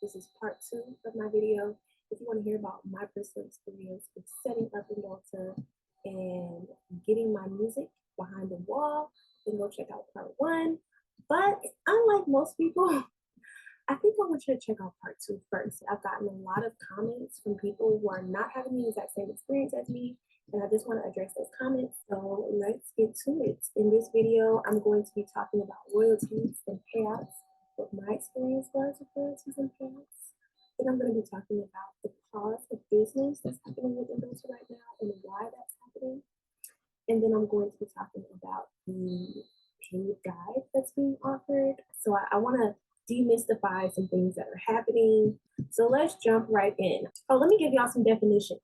This is part 2 of my video. If you want to hear about my personal experience with setting up Indulta and getting my music behind the wall, then go check out part 1. But unlike most people, I think I want you to check out part 2 first. I've gotten a lot of comments from people who are not having the exact same experience as me, and I just want to address those comments. So let's get to it. In this video, I'm going to be talking about royalties and payouts, what my experience was with royalties and payouts. Then I'm going to be talking about the pause of business that's happening with Indulta right now and why that's happening. And then I'm going to be talking about the paid guide that's being offered. So I want to demystify some things that are happening. So let's jump right in. Oh, let me give y'all some definitions.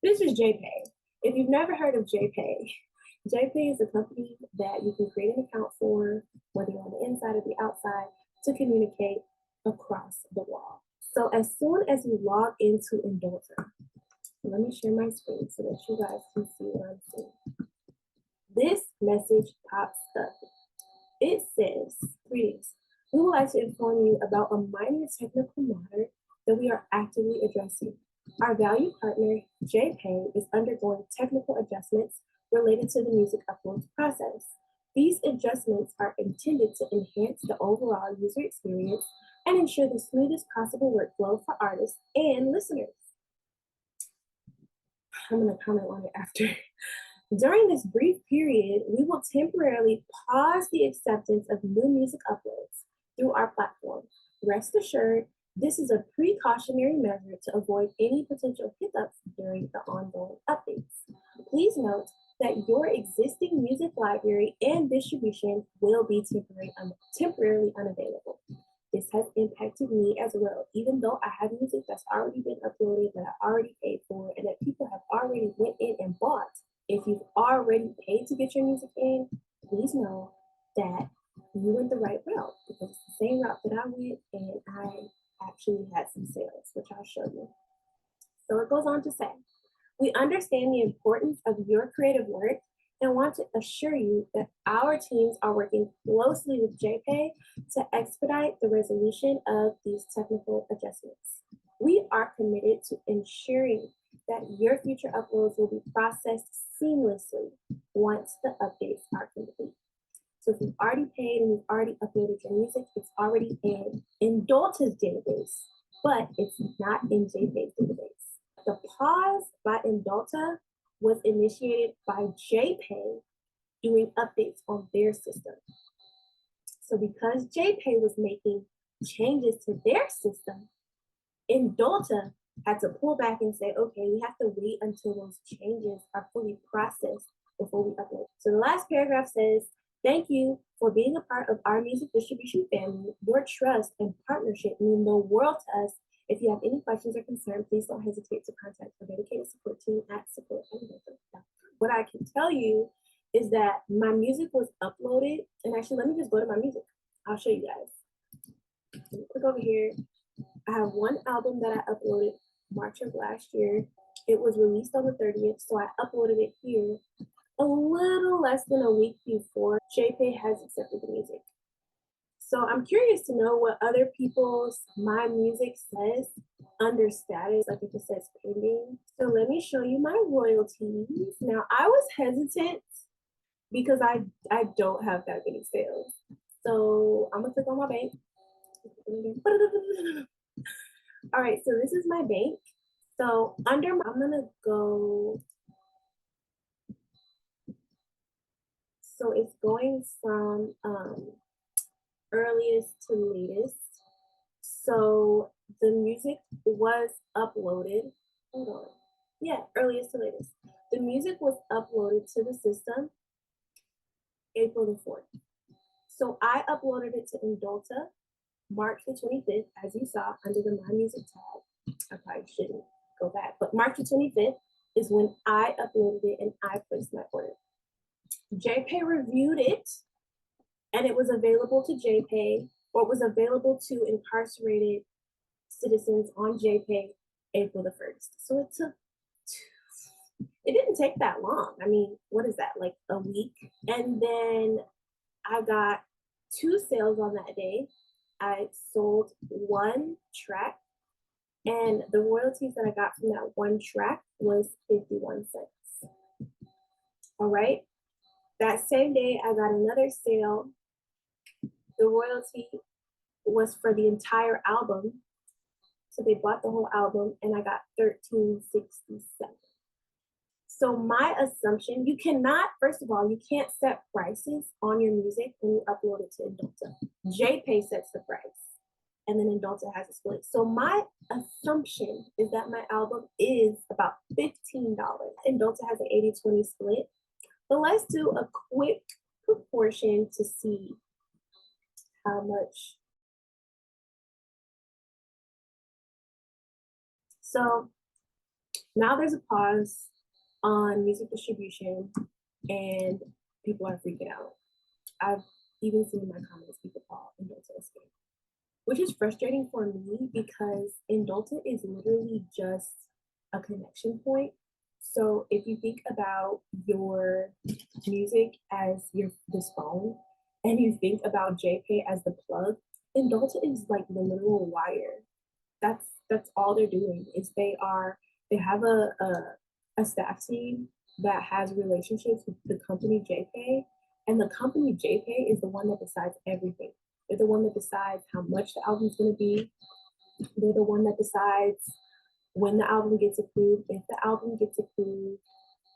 This is JPay. If you've never heard of JPay, JPay is a company that you can create an account for, whether you're on the inside or the outside, to communicate across the wall. So as soon as you log into Indulta, let me share my screen so that you guys can see what I'm seeing. This message pops up. It says, "Greetings. We would like to inform you about a minor technical matter that we are actively addressing. Our valued partner, JPay, is undergoing technical adjustments related to the music upload process. These adjustments are intended to enhance the overall user experience and ensure the smoothest possible workflow for artists and listeners." I'm going to comment on it after. "During this brief period, we will temporarily pause the acceptance of new music uploads through our platform. Rest assured, this is a precautionary measure to avoid any potential hiccups during the ongoing updates. Please note that your existing music library and distribution will be temporarily unavailable. This has impacted me as well, even though I have music that's already been uploaded, that I already paid for, and that people have already went in and bought. If you've already paid to get your music in, please know that you went the right route, because it's the same route that I went, and I actually had some sales, which I'll show you." So it goes on to say, "We understand the importance of your creative work and want to assure you that our teams are working closely with JPay to expedite the resolution of these technical adjustments. We are committed to ensuring that your future uploads will be processed seamlessly once the updates are complete." So if you've already paid and you've already uploaded your music, it's already in Indulta's database, but it's not in JPay's database. The pause by Indulta was initiated by JPay doing updates on their system. So because JPay was making changes to their system, Indulta had to pull back and say, okay, we have to wait until those changes are fully processed before we upload. So the last paragraph says, "Thank you for being a part of our music distribution family. Your trust and partnership mean the world to us. If you have any questions or concerns, please don't hesitate to contact our dedicated support team at support@indulta.com." What I can tell you is that my music was uploaded, and actually, let me just go to my music. I'll show you guys. Let me click over here. I have one album that I uploaded March of last year. It was released on the 30th, so I uploaded it here a little less than a week before JPay has accepted the music. So I'm curious to know what other people's My Music says under status, like if it says pending. So let me show you my royalties. Now I was hesitant because I don't have that many sales. So I'm gonna click on my bank. All right, so this is my bank. So I'm gonna go, so it's going from earliest to latest. So the music was uploaded, hold on, yeah, earliest to latest. The music was uploaded to the system April the 4th. So I uploaded it to Indulta March the 25th, as you saw under the My Music tab. I probably shouldn't go back, but March the 25th is when I uploaded it and I placed my order. JPay reviewed it, and it was available to JPay, or it was available to incarcerated citizens on JPay April the 1st. So it didn't take that long. I mean, what is that, like a week? And then I got 2 sales on that day. I sold one track, and the royalties that I got from that one track was 51 cents. All right. That same day, I got another sale. The royalty was for the entire album. So they bought the whole album, and I got $13.67. So my assumption, you cannot, first of all, you can't set prices on your music when you upload it to Indulta. JPay sets the price, and then Indulta has a split. So my assumption is that my album is about $15. Indulta has an 80-20 split. But let's do a quick proportion to see how much. So now there's a pause on music distribution, and people are freaking out. I've even seen in my comments people call Indulta a scam, which is frustrating for me because Indulta is literally just a connection point. So if you think about your music as this phone, and you think about JPay as the plug, Indulta is like the literal wire. That's all they're doing is they have a staff team that has relationships with the company JPay, and the company JPay is the one that decides everything. They're the one that decides how much the album's going to be. They're the one that decides when the album gets approved, if the album gets approved,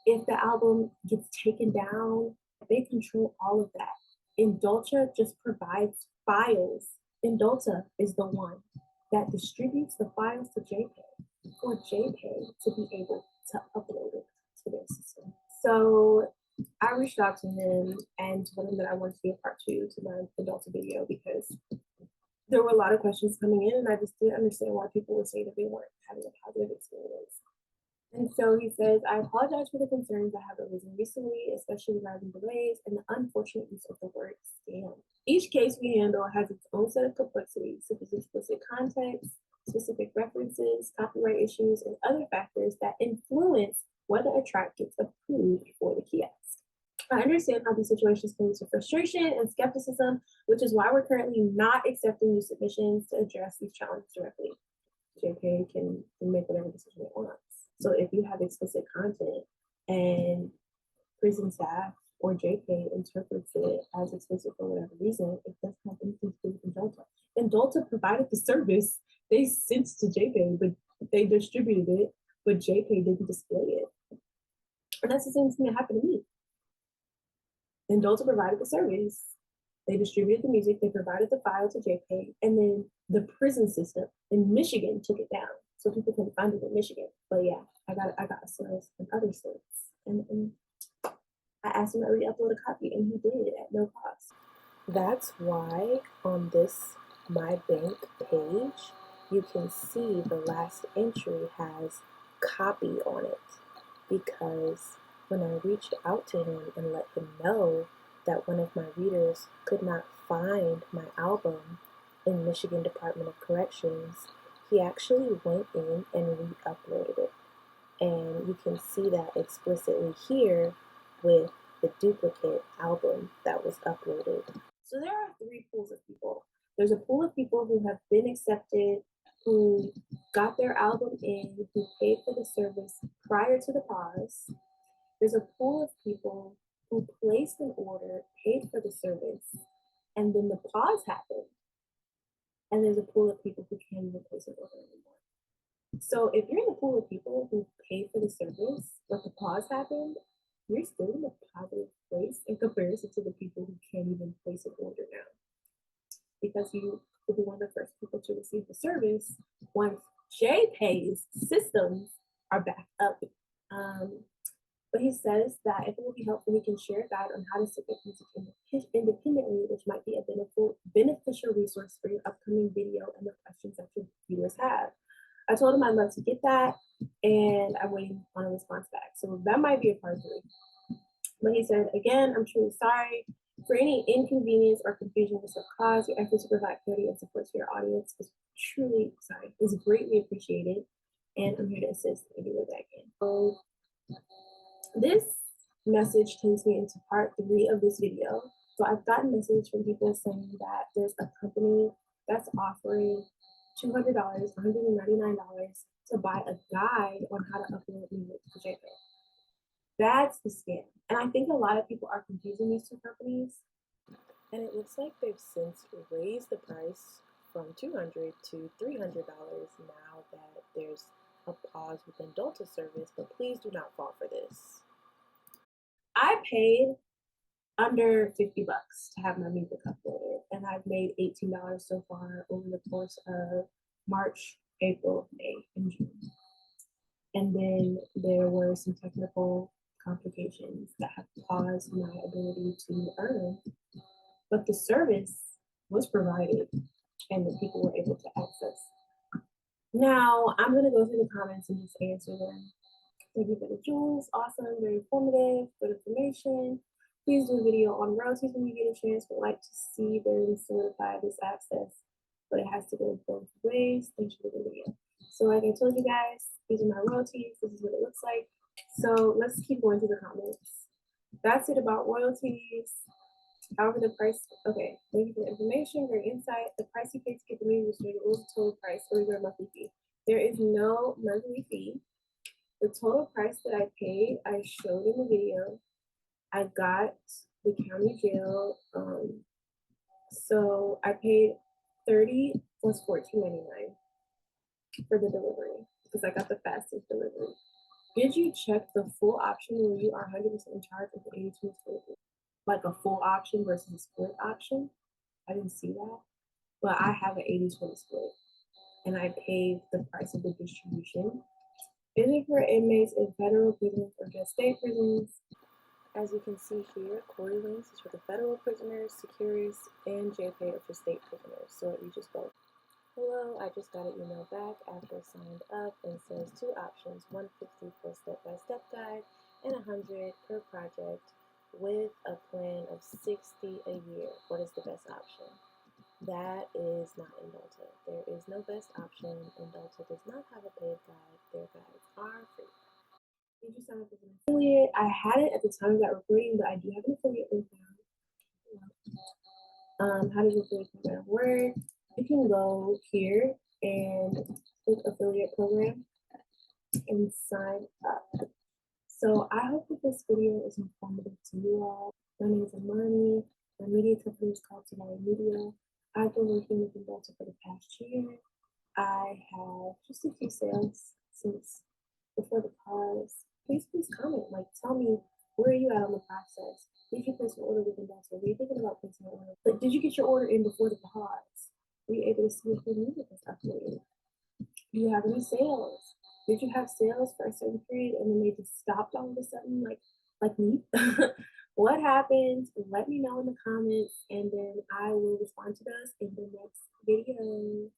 if the album gets taken down. They control all of that. Indulta just provides files. Indulta is the one that distributes the files to JPay for JPay to be able to upload it to their system. So I reached out to him and told him that I wanted to be a part 2 to my Indulta video because there were a lot of questions coming in, and I just didn't understand why people would say that they weren't having a positive experience. And so he says, I apologize for the concerns that have arisen recently, especially regarding delays and the unfortunate use of the word scam. Each case we handle has its own set of complexities, such as explicit context, specific references, copyright issues, and other factors that influence whether a track gets approved for the kiosk. I understand how these situations can lead to frustration and skepticism, which is why we're currently not accepting new submissions to address these challenges directly. JPay can make whatever decision it wants. So if you have explicit content and prison staff or JPay interprets it as explicit for whatever reason, it doesn't have anything to do with Indulta. Indulta provided the service. They sent to JPay, but they distributed it, but JPay didn't display it. And that's the same thing that happened to me. Indulta provided the service. They distributed the music, they provided the file to JPay, and then the prison system in Michigan took it down. So people couldn't find it in Michigan. But yeah, I got a service in other states. And I asked him to re-upload a copy, and he did at no cost. That's why on this My Bank page, you can see the last entry has copy on it, because when I reached out to him and let him know that one of my readers could not find my album in Michigan Department of Corrections, he actually went in and re-uploaded it. And you can see that explicitly here with the duplicate album that was uploaded. So there are 3 pools of people. There's a pool of people who have been accepted, who got their album in, who paid for the service prior to the pause. There's a pool of people who placed an order, paid for the service, and then the pause happened. And there's a pool of people who can't even place an order anymore. So if you're in the pool of people who paid for the service, but the pause happened, you're still in a positive place in comparison to the people who can't even place an order now. Because you will be one of the first people to receive the service once JPay's systems are back up. But he says that if it will be helpful, he can share a guide on how to submit music independently, which might be a beneficial resource for your upcoming video and the questions that your viewers have. I told him I'd love to get that, and I'm waiting on a response back. So that might be a part 3. But he said, again, I'm truly sorry for any inconvenience or confusion this have caused. Your efforts to provide clarity and support to your audience is greatly appreciated, and I'm here to assist in any way that I can. So this message takes me into part 3 of this video. So I've gotten messages from people saying that there's a company that's offering $200, $199 to buy a guide on how to upload music to JPay. That's the scam. And I think a lot of people are confusing these two companies. And it looks like they've since raised the price from $200 to $300 now that there's a pause with Indulta service, but please do not fall for this. I paid under 50 bucks to have my music uploaded, and I've made $18 so far over the course of March, April, May, and June. And then there were some technical complications that have paused my ability to earn, but the service was provided and the people were able to access. Now I'm gonna go through the comments and just answer them. Thank you for the jewels. Awesome, very informative, good information. Please do a video on royalties when you get a chance. Would like to see them solidify this access, but it has to go both ways. Thanks for the video. So like I told you guys, these are my royalties. This is what it looks like. So let's keep going through the comments. That's it about royalties. However, the price, okay, thank you for the information, great insight. The price you paid to get the music was what was the total price or is there a monthly fee? There is no monthly fee. The total price that I paid, I showed in the video. I got the county jail. So I paid $30 plus $14.99 for the delivery because I got the fastest delivery. Did you check the full option where you are 100% in charge of the 80/20 split? Like a full option versus a split option? I didn't see that, but I have an 80/20 split and I paid the price of the distribution. Is it for inmates in federal prisons or just state prisons? As you can see here, Corey Links is for the federal prisoners, Securities, and JPay are for state prisoners, so it reaches both. Hello, I just got an email back after I signed up and says two options, $150 for a step-by-step guide and $100 per project with a plan of $60 a year. What is the best option? That is not Indulta. There is no best option. Indulta does not have a paid guide. Their guides are free. Did you sign up as an affiliate? I had it at the time of that recording, but I do have an affiliate link now. How does the affiliate program work? You can go here and click affiliate program and sign up. So I hope that this video is informative to you all. My name is Amani. My media company is called Today Media. I've been working with Indulta for the past year. I have just a few sales since before the pause. Please comment. Like, tell me where are you at on the process. Did you place an order with Indulta? Were you thinking about placing an order? But did you get your order in before the pause? Were you able to see if your music was uploaded? Do you have any sales? Did you have sales for a certain period and then they just stopped all of a sudden, like me? What happened? Let me know in the comments, and then I will respond to those in the next video.